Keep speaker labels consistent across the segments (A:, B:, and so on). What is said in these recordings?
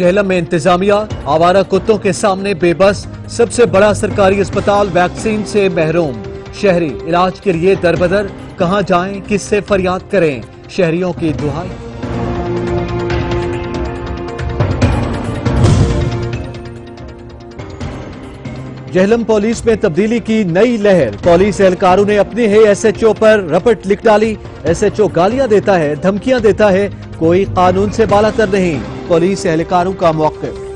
A: जेहलम में इंतजामिया आवारा कुत्तों के सामने बेबस। सबसे बड़ा सरकारी अस्पताल वैक्सीन से महरूम। शहरी इलाज के लिए दरबदर। कहां जाएं, किससे फरियाद करें, शहरियों की दुहाई। जेहलम पुलिस में तब्दीली की नई लहर। पुलिस एहलकारों ने अपने ही एसएचओ पर रपट लिख डाली। एसएचओ गालियां देता है, धमकियां देता है, कोई कानून से बालातर नहीं। पुलिस एहलकारों का मौक़िफ़।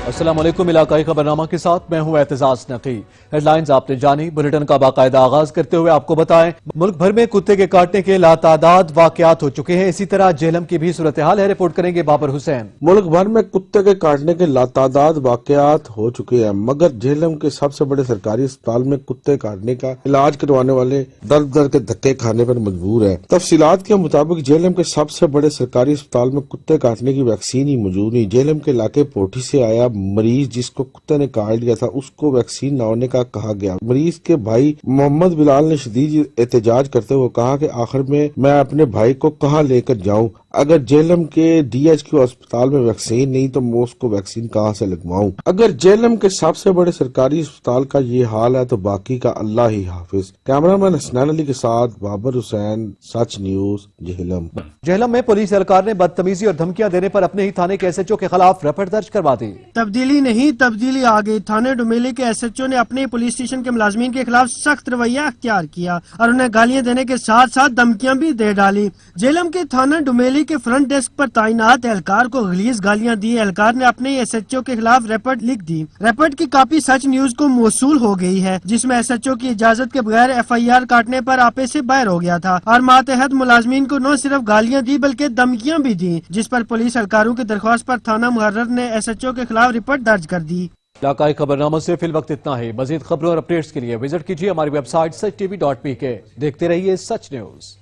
A: अस्सलाम वालेकुम, इलाकाई खबरनामा के साथ मैं हूं एतजाज नकी। हेडलाइंस आपने जानी। बुलेटिन का बाकायदा आगाज करते हुए आपको बताएं, मुल्क भर में कुत्ते के काटने के लातादाद वाकयात हो चुके हैं। इसी तरह जेहलम की भी सूरत हाल है, रिपोर्ट करेंगे बाबर हुसैन।
B: मुल्क भर में कुत्ते के काटने के लातादाद वाकयात हो चुके हैं, मगर जेहलम के सबसे बड़े सरकारी अस्पताल में कुत्ते काटने का इलाज करवाने वाले दर दर के धक्के खाने पर मजबूर है। तफसीलात के मुताबिक जेहलम के सबसे बड़े सरकारी अस्पताल में कुत्ते काटने की वैक्सीन ही मौजूद नहीं। जेहलम के इलाके पोठी से आया मरीज जिसको कुत्ते ने काट लिया था, उसको वैक्सीन न होने का कहा गया। मरीज के भाई मोहम्मद बिलाल ने शदीद एहतजाज करते हुए कहा कि आखिर में मैं अपने भाई को कहां लेकर जाऊं। अगर जेहलम के डीएचक्यू अस्पताल में वैक्सीन नहीं तो मैं उसको वैक्सीन कहां से लगवाऊं। अगर जेहलम के सबसे बड़े सरकारी अस्पताल का ये हाल है तो बाकी का अल्लाह ही हाफिज। कैमरामैन हसनैन अली के साथ बाबर हुसैन, सच न्यूज, जेहलम।
A: जेहलम में पुलिस एहलकार ने बदतमीजी और धमकियां देने पर अपने ही थाने के एसएचओ के खिलाफ रपट दर्ज करवा दी।
C: तब्दीली नहीं तब्दीली आ गई। थाने डुमेली के एसएचओ ने अपने पुलिस स्टेशन के मुलाजमीन के खिलाफ सख्त रवैया अख्तियार किया और उन्हें गालियां देने के साथ साथ धमकियां भी दे डाली। जेहलम के थाना डुमेली के फ्रंट डेस्क पर तैनात एहलकार को गलीज गालियां दी। एहलकार ने अपने एसएचओ के खिलाफ रिपोर्ट लिख दी। रिपोर्ट की कॉपी सच न्यूज को मौसूल हो गई है, जिसमें एसएचओ की इजाजत के बगैर एफआईआर काटने पर आपे से बाहर हो गया था और मातहत मुलाजमीन को न सिर्फ गालियां दी बल्कि धमकियां भी दी, जिस पर पुलिस एहलकारों की दरख्वास्त पर थाना मुहर्रर ने एसएचओ के खिलाफ रिपोर्ट दर्ज कर दी।
A: इलाकाई खबरनामा से फिल वक्त इतना ही। मजीद खबरों और अपडेट्स के लिए विजिट कीजिए हमारी वेबसाइट sach tv.pk। देखते रहिए सच न्यूज।